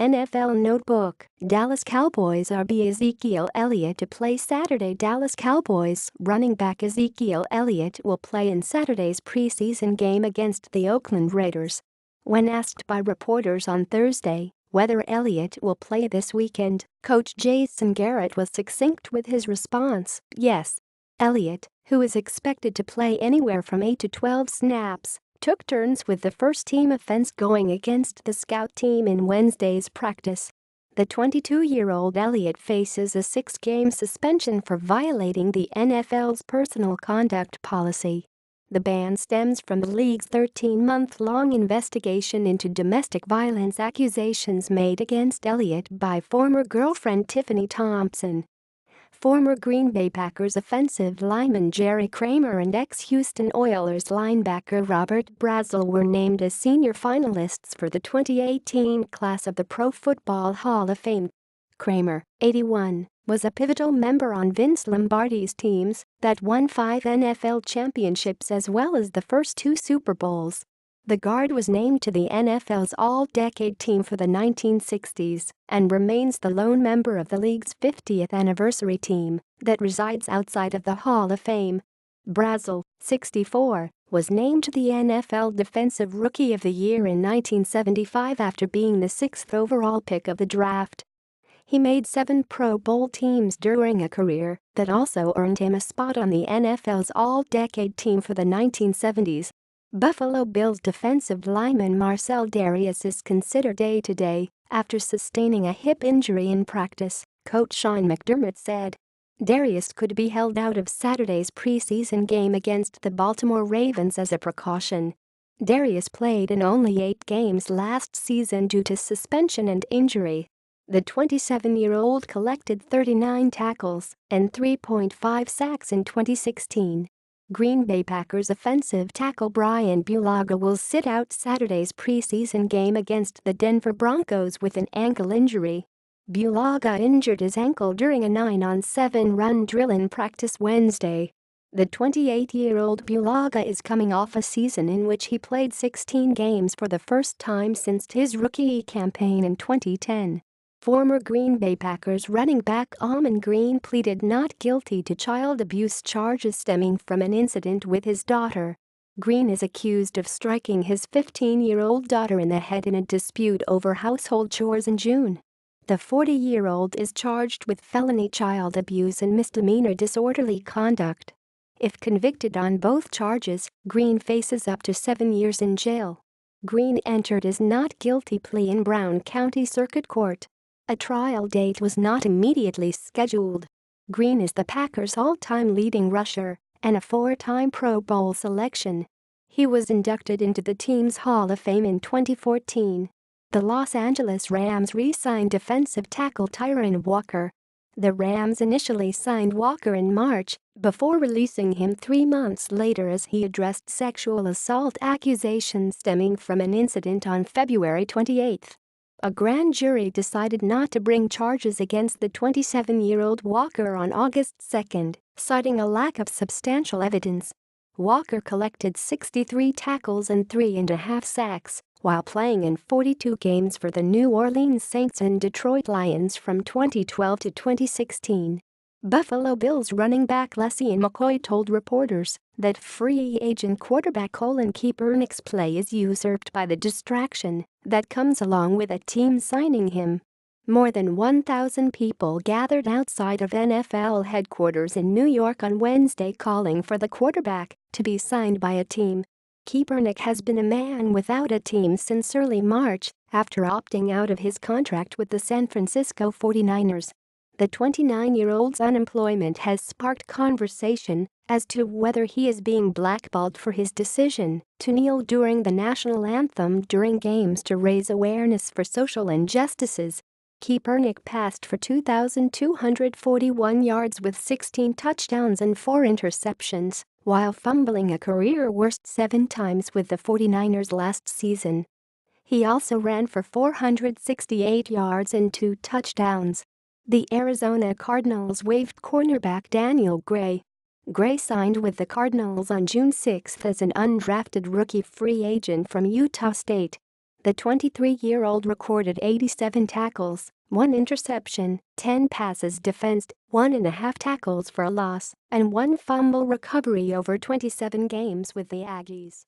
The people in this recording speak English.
NFL Notebook. Dallas Cowboys RB Ezekiel Elliott to play Saturday. Dallas Cowboys running back Ezekiel Elliott will play in Saturday's preseason game against the Oakland Raiders. When asked by reporters on Thursday whether Elliott will play this weekend, coach Jason Garrett was succinct with his response: "Yes." Elliott, who is expected to play anywhere from 8 to 12 snaps, took turns with the first-team offense going against the scout team in Wednesday's practice. The 22-year-old Elliott faces a 6-game suspension for violating the NFL's personal conduct policy. The ban stems from the league's 13-month-long investigation into domestic violence accusations made against Elliott by former girlfriend Tiffany Thompson. Former Green Bay Packers offensive lineman Jerry Kramer and ex-Houston Oilers linebacker Robert Brazile were named as senior finalists for the 2018 class of the Pro Football Hall of Fame. Kramer, 81, was a pivotal member on Vince Lombardi's teams that won 5 NFL championships as well as the first 2 Super Bowls. The guard was named to the NFL's All-Decade Team for the 1960s and remains the lone member of the league's 50th anniversary team that resides outside of the Hall of Fame. Brazile, 64, was named to the NFL Defensive Rookie of the Year in 1975 after being the 6th overall pick of the draft. He made 7 Pro Bowl teams during a career that also earned him a spot on the NFL's All-Decade Team for the 1970s. Buffalo Bills defensive lineman Marcell Dareus is considered day-to-day after sustaining a hip injury in practice, coach Sean McDermott said. Dareus could be held out of Saturday's preseason game against the Baltimore Ravens as a precaution. Dareus played in only 8 games last season due to suspension and injury. The 27-year-old collected 39 tackles and 3.5 sacks in 2016. Green Bay Packers offensive tackle Brian Bulaga will sit out Saturday's preseason game against the Denver Broncos with an ankle injury. Bulaga injured his ankle during a 9-on-7 run drill in practice Wednesday. The 28-year-old Bulaga is coming off a season in which he played 16 games for the first time since his rookie campaign in 2010. Former Green Bay Packers running back Ahman Green pleaded not guilty to child abuse charges stemming from an incident with his daughter. Green is accused of striking his 15-year-old daughter in the head in a dispute over household chores in June. The 40-year-old is charged with felony child abuse and misdemeanor disorderly conduct. If convicted on both charges, Green faces up to 7 years in jail. Green entered his not guilty plea in Brown County Circuit Court. A trial date was not immediately scheduled. Green is the Packers' all-time leading rusher and a 4-time Pro Bowl selection. He was inducted into the team's Hall of Fame in 2014. The Los Angeles Rams re-signed defensive tackle Tyron Walker. The Rams initially signed Walker in March before releasing him 3 months later as he addressed sexual assault accusations stemming from an incident on February 28. A grand jury decided not to bring charges against the 27-year-old Walker on August 2, citing a lack of substantial evidence. Walker collected 63 tackles and 3.5 sacks while playing in 42 games for the New Orleans Saints and Detroit Lions from 2012 to 2016. Buffalo Bills running back LeSean McCoy told reporters that free agent quarterback Colin Kaepernick's play is usurped by the distraction that comes along with a team signing him. More than 1,000 people gathered outside of NFL headquarters in New York on Wednesday calling for the quarterback to be signed by a team. Kaepernick has been a man without a team since early March after opting out of his contract with the San Francisco 49ers. The 29-year-old's unemployment has sparked conversation as to whether he is being blackballed for his decision to kneel during the national anthem during games to raise awareness for social injustices. Kaepernick passed for 2,241 yards with 16 touchdowns and 4 interceptions, while fumbling a career-worst 7 times with the 49ers last season. He also ran for 468 yards and 2 touchdowns. The Arizona Cardinals waived cornerback Daniel Gray. Gray signed with the Cardinals on June 6 as an undrafted rookie free agent from Utah State. The 23-year-old recorded 87 tackles, 1 interception, 10 passes defensed, 1.5 tackles for a loss, and 1 fumble recovery over 27 games with the Aggies.